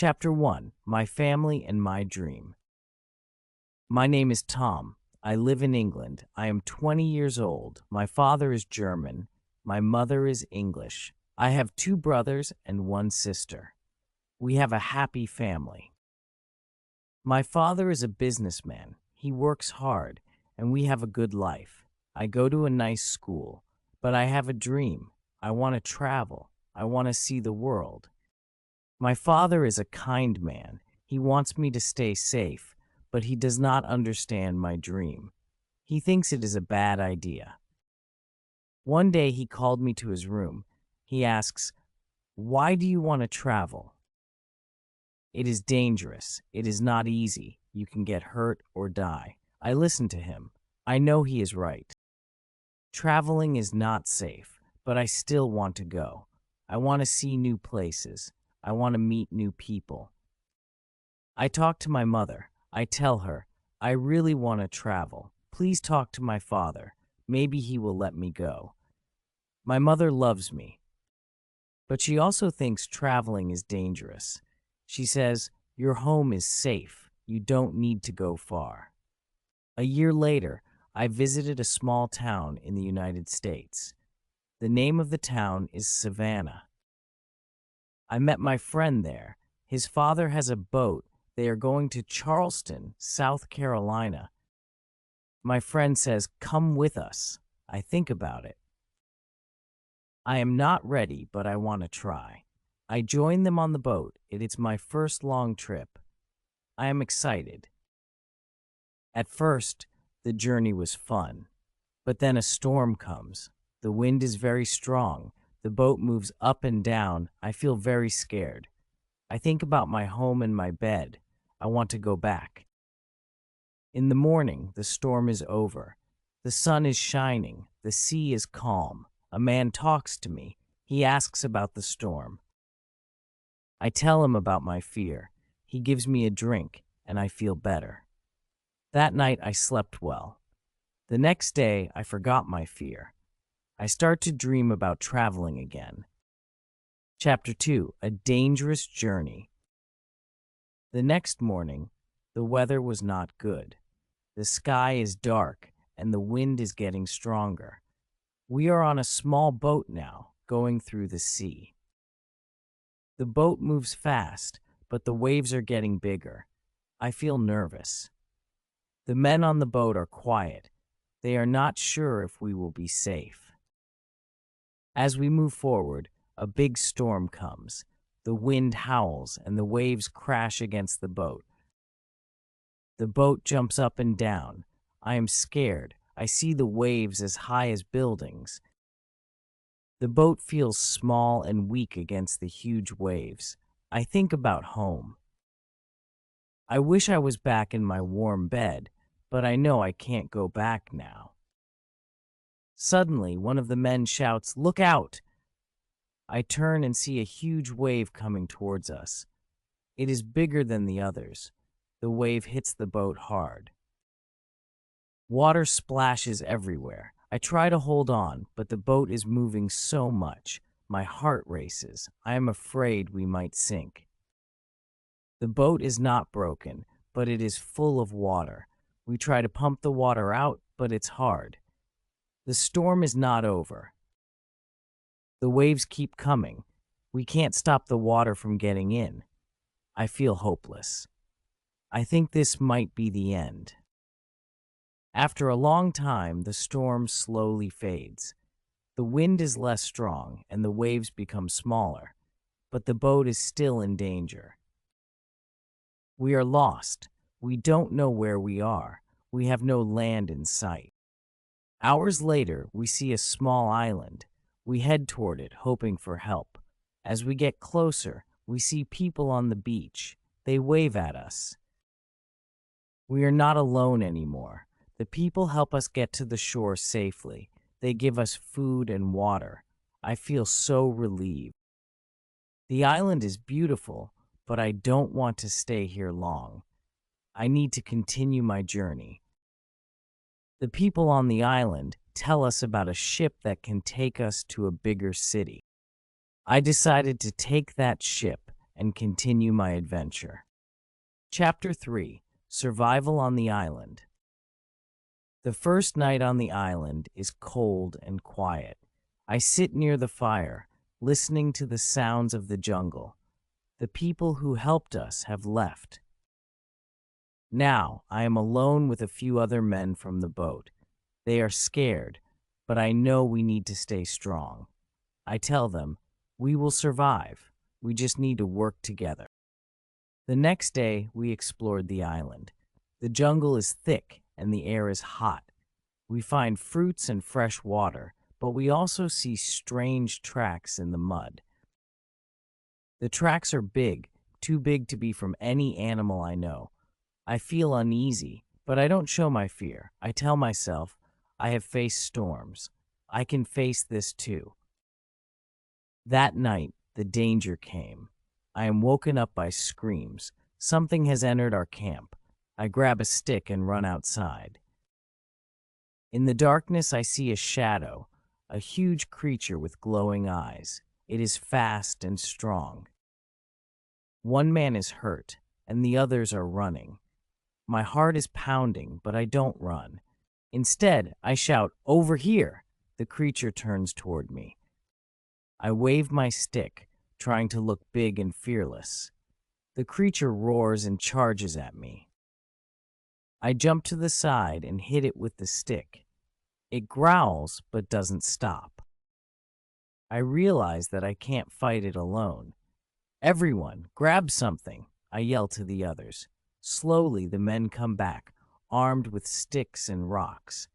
Chapter 1: My Family and My Dream. My name is Tom. I live in England. I am 20 years old. My father is German. My mother is English. I have 2 brothers and 1 sister. We have a happy family. My father is a businessman. He works hard, and we have a good life. I go to a nice school, but I have a dream. I want to travel. I want to see the world. My father is a kind man. He wants me to stay safe, but he does not understand my dream. He thinks it is a bad idea. One day he called me to his room. He asks, "Why do you want to travel?" "It is dangerous. It is not easy. You can get hurt or die." I listen to him. I know he is right. Traveling is not safe, but I still want to go. I want to see new places. I want to meet new people. I talk to my mother. I tell her, "I really want to travel. Please talk to my father. Maybe he will let me go." My mother loves me, but she also thinks traveling is dangerous. She says, "Your home is safe. You don't need to go far." A year later, I visited a small town in the United States. The name of the town is Savannah. I met my friend there. His father has a boat. They are going to Charleston, South Carolina. My friend says, "Come with us." I think about it. I am not ready, but I want to try. I join them on the boat. It is my first long trip. I am excited. At first, the journey was fun, but then a storm comes. The wind is very strong. The boat moves up and down. I feel very scared. I think about my home and my bed. I want to go back. In the morning, the storm is over. The sun is shining. The sea is calm. A man talks to me. He asks about the storm. I tell him about my fear. He gives me a drink, and I feel better. That night, I slept well. The next day, I forgot my fear. I start to dream about traveling again. Chapter 2: A Dangerous Journey. The next morning, the weather was not good. The sky is dark, and the wind is getting stronger. We are on a small boat now, going through the sea. The boat moves fast, but the waves are getting bigger. I feel nervous. The men on the boat are quiet. They are not sure if we will be safe. As we move forward, a big storm comes. The wind howls and the waves crash against the boat. The boat jumps up and down. I am scared. I see the waves as high as buildings. The boat feels small and weak against the huge waves. I think about home. I wish I was back in my warm bed, but I know I can't go back now. Suddenly, one of the men shouts, "Look out!" I turn and see a huge wave coming towards us. It is bigger than the others. The wave hits the boat hard. Water splashes everywhere. I try to hold on, but the boat is moving so much. My heart races. I am afraid we might sink. The boat is not broken, but it is full of water. We try to pump the water out, but it's hard. The storm is not over. The waves keep coming. We can't stop the water from getting in. I feel hopeless. I think this might be the end. After a long time, the storm slowly fades. The wind is less strong and the waves become smaller, but the boat is still in danger. We are lost. We don't know where we are. We have no land in sight. Hours later, we see a small island. We head toward it, hoping for help. As we get closer, we see people on the beach. They wave at us. We are not alone anymore. The people help us get to the shore safely. They give us food and water. I feel so relieved. The island is beautiful, but I don't want to stay here long. I need to continue my journey. The people on the island tell us about a ship that can take us to a bigger city. I decided to take that ship and continue my adventure. Chapter 3: Survival on the Island. The first night on the island is cold and quiet. I sit near the fire, listening to the sounds of the jungle. The people who helped us have left. Now I am alone with a few other men from the boat. They are scared, but I know we need to stay strong. I tell them, we will survive. We just need to work together. The next day, we explored the island. The jungle is thick and the air is hot. We find fruits and fresh water, but we also see strange tracks in the mud. The tracks are big, too big to be from any animal I know. I feel uneasy, but I don't show my fear. I tell myself, I have faced storms. I can face this too. That night, the danger came. I am woken up by screams. Something has entered our camp. I grab a stick and run outside. In the darkness, I see a shadow, a huge creature with glowing eyes. It is fast and strong. One man is hurt, and the others are running. My heart is pounding, but I don't run. Instead, I shout, "Over here!" The creature turns toward me. I wave my stick, trying to look big and fearless. The creature roars and charges at me. I jump to the side and hit it with the stick. It growls, but doesn't stop. I realize that I can't fight it alone. "Everyone, grab something," I yell to the others. Slowly, the men come back, armed with sticks and rocks.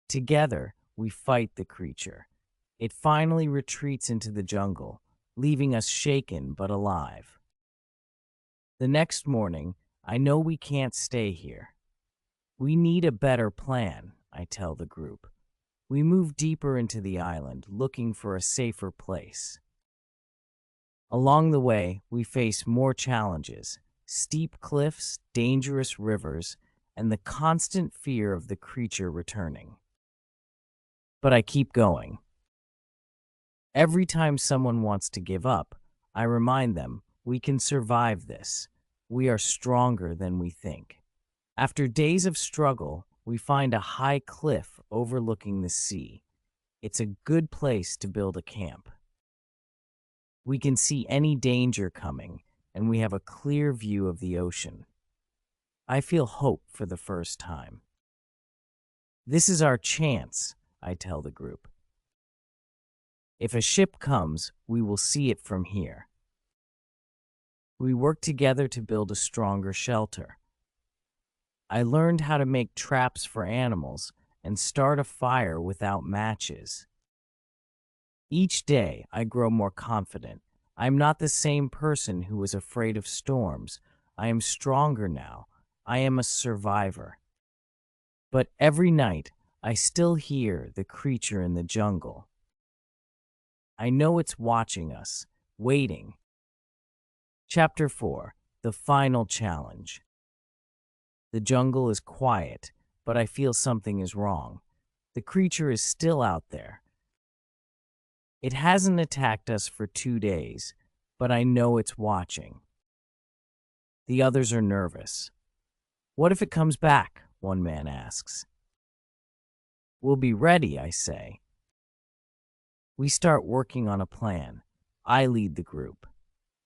Together, we fight the creature. It finally retreats into the jungle, leaving us shaken but alive. The next morning, I know we can't stay here. We need a better plan, I tell the group. We move deeper into the island, looking for a safer place. Along the way, we face more challenges: steep cliffs, dangerous rivers, and the constant fear of the creature returning. But I keep going. Every time someone wants to give up, I remind them, we can survive this. We are stronger than we think. After days of struggle, we find a high cliff overlooking the sea. It's a good place to build a camp. We can see any danger coming, and we have a clear view of the ocean. I feel hope for the first time. This is our chance, I tell the group. If a ship comes, we will see it from here. We work together to build a stronger shelter. I learned how to make traps for animals and start a fire without matches. Each day, I grow more confident. I am not the same person who was afraid of storms. I am stronger now. I am a survivor. But every night, I still hear the creature in the jungle. I know it's watching us, waiting. Chapter 4: The Final Challenge. The jungle is quiet, but I feel something is wrong. The creature is still out there. It hasn't attacked us for 2 days, but I know it's watching. The others are nervous. "What if it comes back?" one man asks. "We'll be ready," I say. We start working on a plan. I lead the group.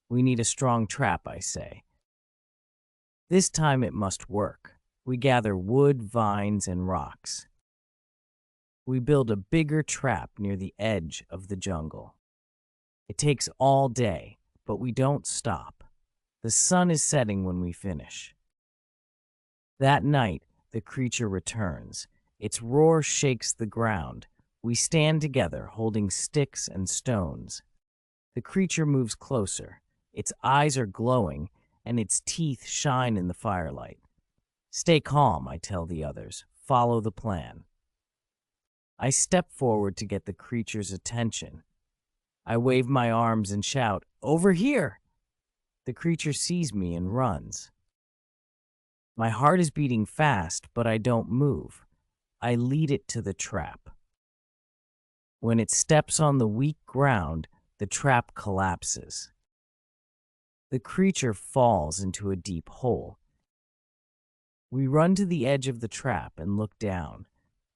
"We need a strong trap," I say. This time it must work. We gather wood, vines, and rocks. We build a bigger trap near the edge of the jungle. It takes all day, but we don't stop. The sun is setting when we finish. That night, the creature returns. Its roar shakes the ground. We stand together, holding sticks and stones. The creature moves closer. Its eyes are glowing, and its teeth shine in the firelight. "Stay calm," I tell the others. "Follow the plan." I step forward to get the creature's attention. I wave my arms and shout, "Over here!" The creature sees me and runs. My heart is beating fast, but I don't move. I lead it to the trap. When it steps on the weak ground, the trap collapses. The creature falls into a deep hole. We run to the edge of the trap and look down.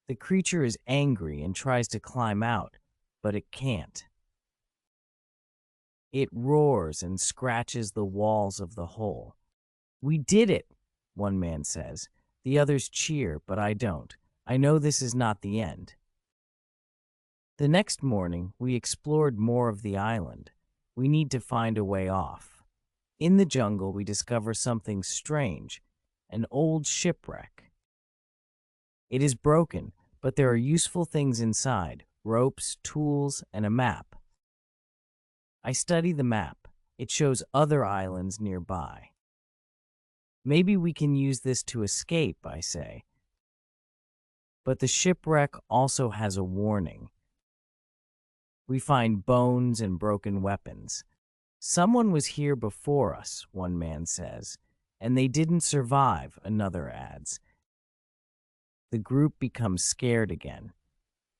The creature is angry and tries to climb out, but it can't. It roars and scratches the walls of the hole. "We did it," one man says. The others cheer, but I don't. I know this is not the end. The next morning, we explored more of the island. We need to find a way off. In the jungle, we discover something strange, an old shipwreck. It is broken, but there are useful things inside, ropes, tools, and a map. I study the map. It shows other islands nearby. "Maybe we can use this to escape," I say. But the shipwreck also has a warning. We find bones and broken weapons. "Someone was here before us," one man says, "and they didn't survive," another adds. The group becomes scared again.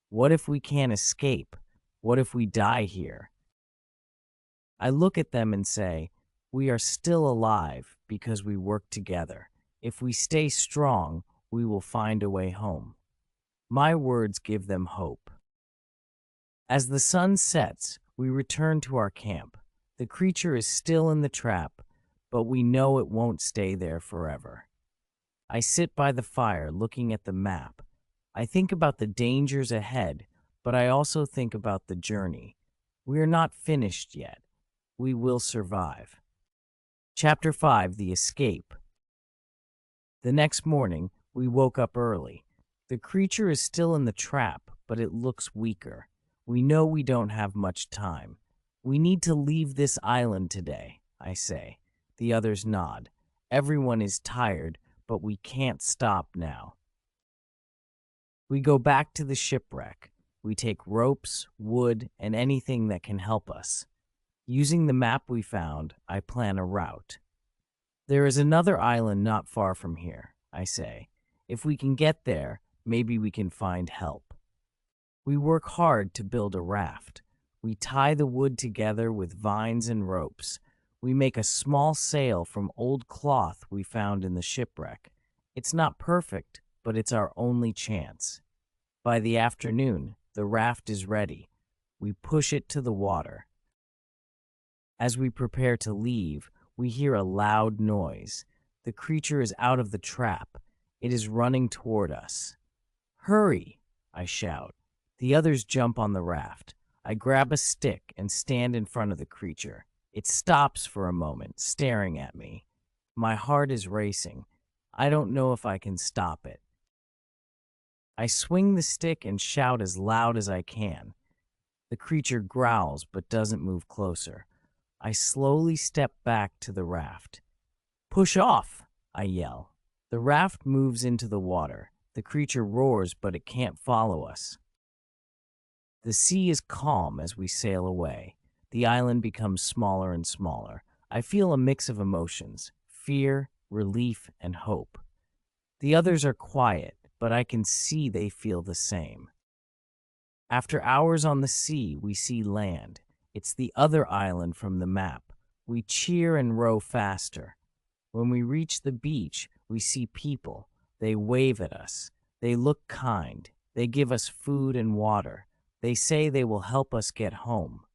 What if we can't escape? What if we die here? I look at them and say, we are still alive because we work together. If we stay strong, we will find a way home. My words give them hope. As the sun sets, we return to our camp. The creature is still in the trap, but we know it won't stay there forever. I sit by the fire looking at the map. I think about the dangers ahead, but I also think about the journey. We are not finished yet. We will survive. Chapter 5: The Escape. The next morning, we woke up early. The creature is still in the trap, but it looks weaker. We know we don't have much time. "We need to leave this island today," I say. The others nod. Everyone is tired, but we can't stop now. We go back to the shipwreck. We take ropes, wood, and anything that can help us. Using the map we found, I plan a route. "There is another island not far from here," I say. "If we can get there, maybe we can find help." We work hard to build a raft. We tie the wood together with vines and ropes. We make a small sail from old cloth we found in the shipwreck. It's not perfect, but it's our only chance. By the afternoon, the raft is ready. We push it to the water. As we prepare to leave, we hear a loud noise. The creature is out of the trap. It is running toward us. "Hurry!" I shout. The others jump on the raft. I grab a stick and stand in front of the creature. It stops for a moment, staring at me. My heart is racing. I don't know if I can stop it. I swing the stick and shout as loud as I can. The creature growls but doesn't move closer. I slowly step back to the raft. "Push off!" I yell. The raft moves into the water. The creature roars, but it can't follow us. The sea is calm as we sail away. The island becomes smaller and smaller. I feel a mix of emotions: fear, relief, and hope. The others are quiet, but I can see they feel the same. After hours on the sea, we see land. It's the other island from the map. We cheer and row faster. When we reach the beach, we see people. They wave at us. They look kind. They give us food and water. They say they will help us get home.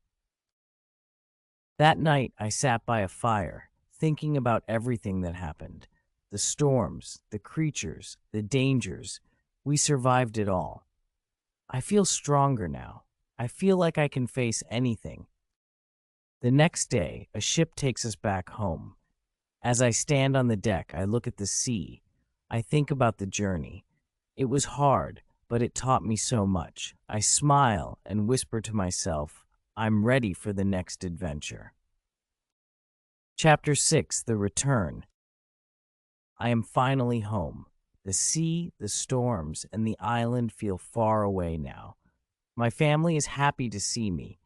That night, I sat by a fire, thinking about everything that happened. The storms, the creatures, the dangers. We survived it all. I feel stronger now. I feel like I can face anything. The next day, a ship takes us back home. As I stand on the deck, I look at the sea. I think about the journey. It was hard, but it taught me so much. I smile and whisper to myself, I'm ready for the next adventure. Chapter 6: The Return. I am finally home. The sea, the storms, and the island feel far away now. My family is happy to see me.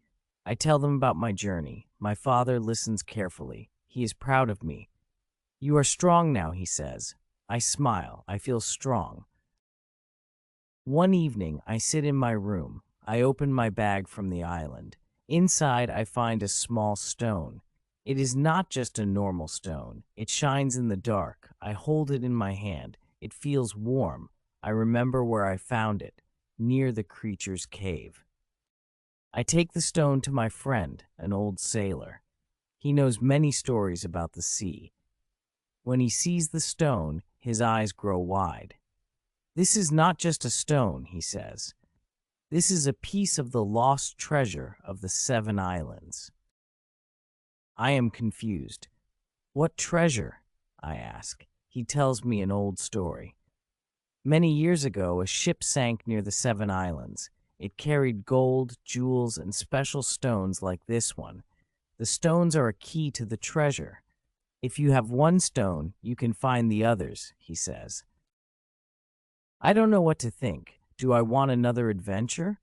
I tell them about my journey. My father listens carefully. He is proud of me. You are strong now, he says. I smile. I feel strong. One evening, I sit in my room. I open my bag from the island. Inside, I find a small stone. It is not just a normal stone. It shines in the dark. I hold it in my hand. It feels warm. I remember where I found it, near the creature's cave. I take the stone to my friend, an old sailor. He knows many stories about the sea. When he sees the stone, his eyes grow wide. "This is not just a stone," he says. "This is a piece of the lost treasure of the Seven Islands." I am confused. "What treasure?" I ask. He tells me an old story. Many years ago, a ship sank near the Seven Islands. It carried gold, jewels, and special stones like this one. The stones are a key to the treasure. If you have one stone, you can find the others, he says. I don't know what to think. Do I want another adventure?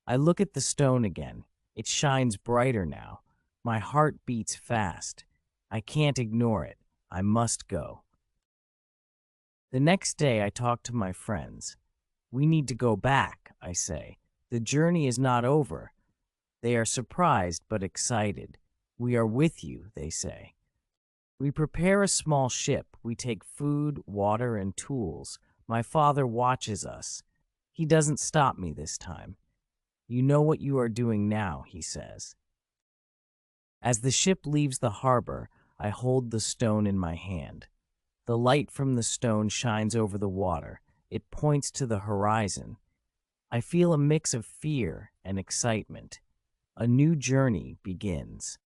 I look at the stone again. It shines brighter now. My heart beats fast. I can't ignore it. I must go. The next day, I talk to my friends. "We need to go back," I say. "The journey is not over." They are surprised but excited. "We are with you," they say. We prepare a small ship. We take food, water, and tools. My father watches us. He doesn't stop me this time. "You know what you are doing now," he says. As the ship leaves the harbor, I hold the stone in my hand. The light from the stone shines over the water. It points to the horizon. I feel a mix of fear and excitement. A new journey begins.